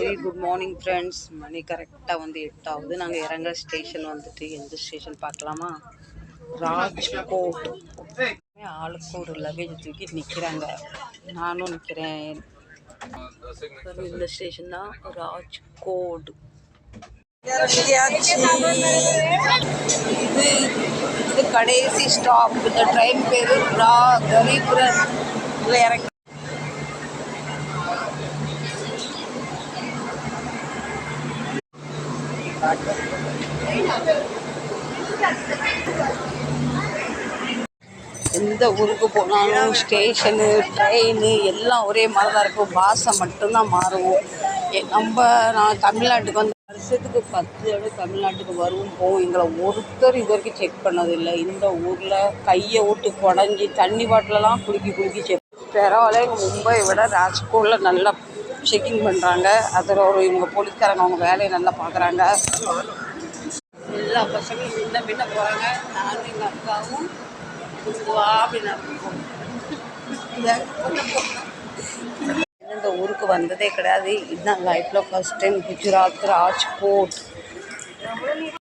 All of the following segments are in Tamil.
Very good morning friends. மணி கரெக்டாக வந்து 8 ஆகுது. நாங்கள் இறங்குற ஸ்டேஷன் வந்துட்டு எந்த ஸ்டேஷன் பார்க்கலாமா? ராஜ்கோட். ஆளுக்கு ஒரு லக்கேஜ் தூக்கி நிற்கிறாங்க. நானும் நிற்கிறேன். இந்த ஸ்டேஷன் தான் ராஜ்கோட். இது கடைசி ஸ்டாப். இந்த ட்ரெயின் பேர் கரீபுரம். இதில் இறங்கி எந்த ஊருக்கு போனாலும் ஸ்டேஷனு ட்ரெயின் எல்லாம் ஒரே மாதிரி தான் இருக்கும். பாஷை மட்டும்தான் மாறும். நான் தமிழ்நாட்டுக்கு வந்து வருஷத்துக்கு 10 தடவை தமிழ்நாட்டுக்கு வருவோம் போவோம். எங்களை ஒருத்தர் இது வரைக்கும் செக் பண்ணதில்லை. இந்த ஊரில் கையை விட்டு குடஞ்சி தண்ணி பாட்டிலெலாம் குலுக்கி செக். பரவாயில்ல, எங்கள் மும்பையை விட ராஜ்கோட்டில் நல்லா செக்கிங் பண்ணுறாங்க. அதில் இவங்க போலீஸ்காரங்க அவங்க வேலையை நல்லா பார்க்குறாங்க. எல்லா பசங்களும் முன்ன போகிறாங்க. நானும் எங்கள் அக்காவும் இந்த ஊருக்கு வந்ததே கிடையாது. இதுதான் லைஃப்பில் ஃபர்ஸ்ட் டைம் குஜராத் ராஜ்கோட்.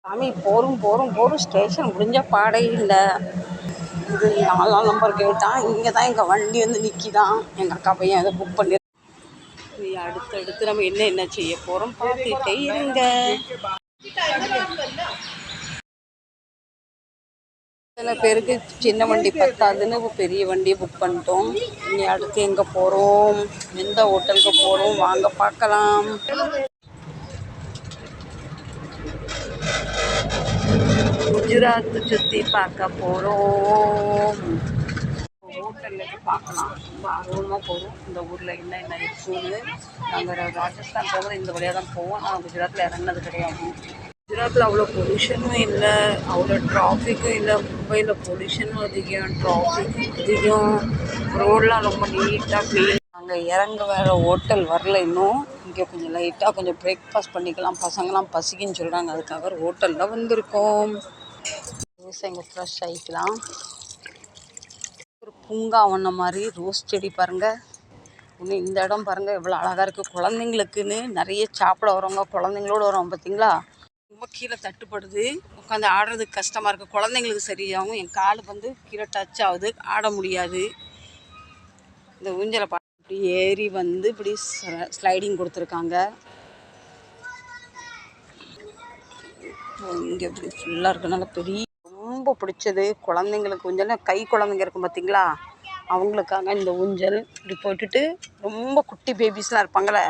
சாமி போகிறோம் ஸ்டேஷன் முடிஞ்ச பாடே இல்லை. இது 4ஆம் நம்பர் கேட்டான். இங்கே தான் எங்கள் வண்டி வந்து நிற்கிதான். எங்கள் அக்கா பையன் அதை புக் பண்ணி அடுத்தடுத்து நம்ம என்ன செய்ய போகிறோம் பார்த்துட்டே இருங்க. சில பேருக்கு சின்ன வண்டி பத்தாதுன்னு பெரிய வண்டியை புக் பண்ணிட்டோம். இனி அடுத்து எங்கே போகிறோம், எந்த ஹோட்டலுக்கு போகிறோம் வாங்க பார்க்கலாம். குஜராத் சுற்றி பார்க்க போகிறோம். ஹோட்டலுக்கு பார்க்கலாம். ரொம்ப ஆர்வமாக போகிறோம். இந்த ஊரில் என்ன இருக்குன்னு. நாங்கள் ராஜஸ்தான் போகிறது இந்த வழியாக தான் போவோம். ஆனால் குஜராத்தில் இறங்கினது கிடையாது. குஜராத்தில் அவ்வளோ பொல்யூஷனும் இல்லை, அவ்வளோ டிராஃபிக்கும் இல்லை. மும்பையில் பொல்யூஷனும் அதிகம், டிராஃபிக் அதிகம். ரோடெலாம் ரொம்ப நீட்டாக க்ளீன். அங்கே இறங்க வேறு ஹோட்டல் வரல இன்னும். இங்கே கொஞ்சம் லைட்டாக கொஞ்சம் பிரேக்ஃபாஸ்ட் பண்ணிக்கலாம். பசங்களாம் பசிக்குன்னு சொல்கிறாங்க. அதுக்காக ஹோட்டலில் வந்திருக்கோம். இங்கே ஃப்ரெஷ் ஆகிக்கலாம். ஒரு பூங்காவன மாதிரி ரோஸ் செடி பாருங்கள். இன்னும் இந்த இடம் பாருங்கள் எவ்வளோ அழகாக இருக்குது. குழந்தைங்களுக்குன்னு நிறைய சாப்பிட வரவங்க குழந்தைங்களோடு வரவங்க பார்த்தீங்களா. ரொம்ப கீழே தட்டுப்படுது. உட்காந்து ஆடுறதுக்கு கஷ்டமாக இருக்குது. குழந்தைங்களுக்கு சரியாகும். என் காலு வந்து கீழே டச் ஆகுது, ஆட முடியாது. இந்த ஊஞ்சலை இப்படி ஏறி வந்து இப்படி ஸ்லைடிங் கொடுத்துருக்காங்க. இங்கே இப்படி ஃபுல்லாக இருக்கனால பெரிய ரொம்ப பிடிச்சது குழந்தைங்களுக்கு ஊஞ்சல். கை குழந்தைங்க இருக்கும் பார்த்தீங்களா, அவங்களுக்காக இந்த ஊஞ்சல் இப்படி போட்டுட்டு ரொம்ப குட்டி பேபிஸ்லாம் இருப்பாங்களே